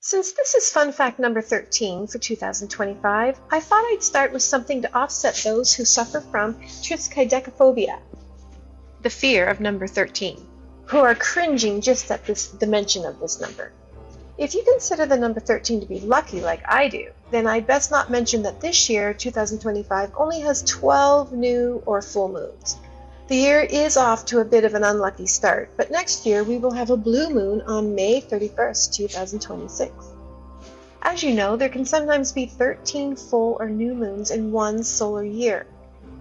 Since this is fun fact number 13 for 2025, I thought I'd start with something to offset those who suffer from triskaidekaphobia, the fear of number 13, who are cringing just at the mention of this number. If you consider the number 13 to be lucky like I do, then I'd best not mention that this year, 2025, only has 12 new or full moons. The year is off to a bit of an unlucky start, but next year we will have a blue moon on May 31st, 2026. As you know, there can sometimes be 13 full or new moons in one solar year.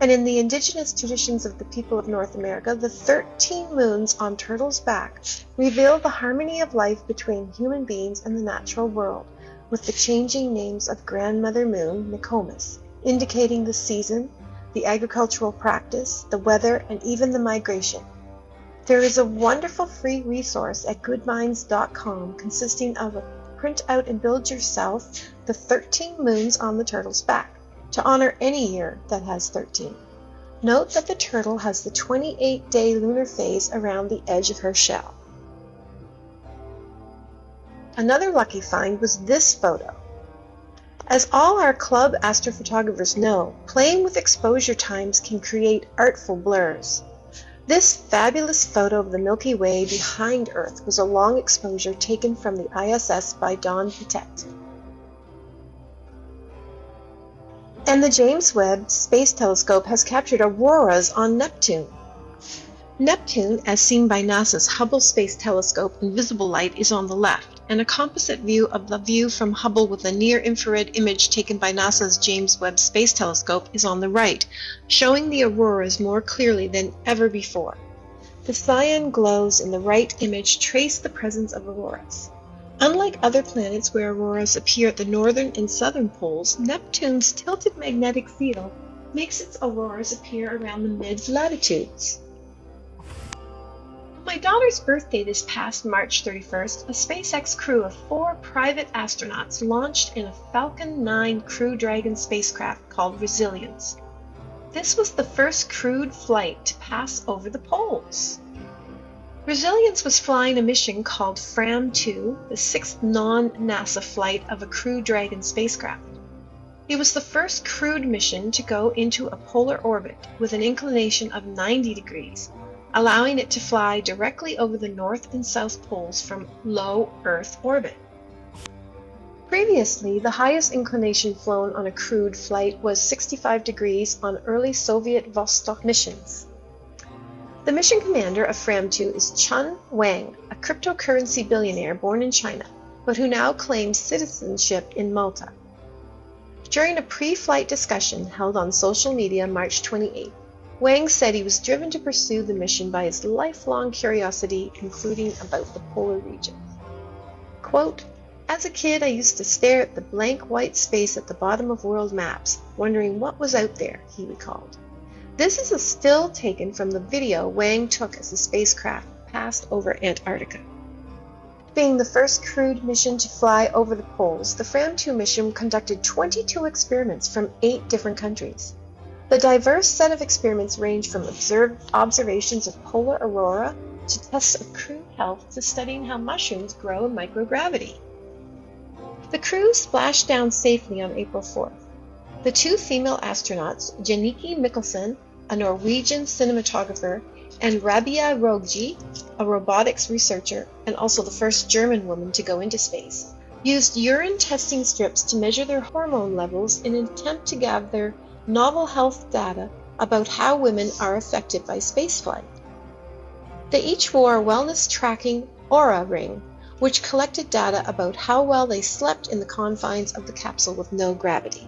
And in the indigenous traditions of the people of North America, the 13 moons on Turtle's back reveal the harmony of life between human beings and the natural world, with the changing names of Grandmother Moon, Nokomis, indicating the season, the agricultural practice, the weather, and even the migration. There is a wonderful free resource at goodminds.com consisting of a print out and build yourself the 13 moons on the turtle's back to honor any year that has 13. Note that the turtle has the 28-day lunar phase around the edge of her shell. Another lucky find was this photo. As all our club astrophotographers know, playing with exposure times can create artful blurs. This fabulous photo of the Milky Way behind Earth was a long exposure taken from the ISS by Don Pitet. And the James Webb Space Telescope has captured auroras on Neptune. Neptune, as seen by NASA's Hubble Space Telescope in visible light, is on the left, and a composite view of the view from Hubble with a near-infrared image taken by NASA's James Webb Space Telescope is on the right, showing the auroras more clearly than ever before. The cyan glows in the right image trace the presence of auroras. Unlike other planets where auroras appear at the northern and southern poles, Neptune's tilted magnetic field makes its auroras appear around the mid-latitudes. On my daughter's birthday this past March 31st, a SpaceX crew of 4 private astronauts launched in a Falcon 9 Crew Dragon spacecraft called Resilience. This was the first crewed flight to pass over the poles. Resilience was flying a mission called Fram2, the 6th non-NASA flight of a Crew Dragon spacecraft. It was the first crewed mission to go into a polar orbit with an inclination of 90 degrees, allowing it to fly directly over the North and South poles from low Earth orbit. Previously, the highest inclination flown on a crewed flight was 65 degrees on early Soviet Vostok missions. The mission commander of Fram2 is Chun Wang, a cryptocurrency billionaire born in China, but who now claims citizenship in Malta. During a pre-flight discussion held on social media March 28, Wang said he was driven to pursue the mission by his lifelong curiosity, including about the polar regions. Quote, "As a kid, I used to stare at the blank white space at the bottom of world maps, wondering what was out there," he recalled. This is a still taken from the video Wang took as the spacecraft passed over Antarctica. Being the first crewed mission to fly over the poles, the Fram2 mission conducted 22 experiments from 8 different countries. The diverse set of experiments range from observations of polar aurora to tests of crew health to studying how mushrooms grow in microgravity. The crew splashed down safely on April 4th. The 2 female astronauts, Jannicke Mikkelsen, a Norwegian cinematographer, and Rabia Rogji, a robotics researcher and also the first German woman to go into space, used urine testing strips to measure their hormone levels in an attempt to gather novel health data about how women are affected by spaceflight. They each wore a wellness tracking Oura ring, which collected data about how well they slept in the confines of the capsule with no gravity.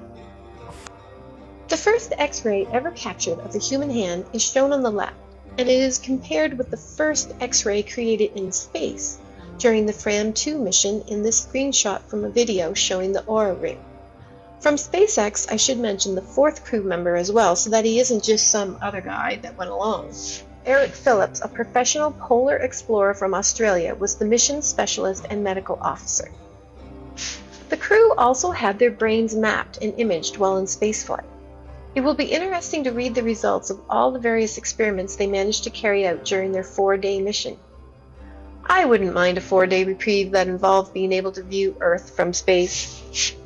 The first X-ray ever captured of the human hand is shown on the left, and it is compared with the first X-ray created in space during the Fram2 mission in this screenshot from a video showing the Oura ring. From SpaceX, I should mention the 4th crew member as well, so that he isn't just some other guy that went along. Eric Phillips, a professional polar explorer from Australia, was the mission specialist and medical officer. The crew also had their brains mapped and imaged while in spaceflight. It will be interesting to read the results of all the various experiments they managed to carry out during their 4-day mission. I wouldn't mind a 4-day reprieve that involved being able to view Earth from space.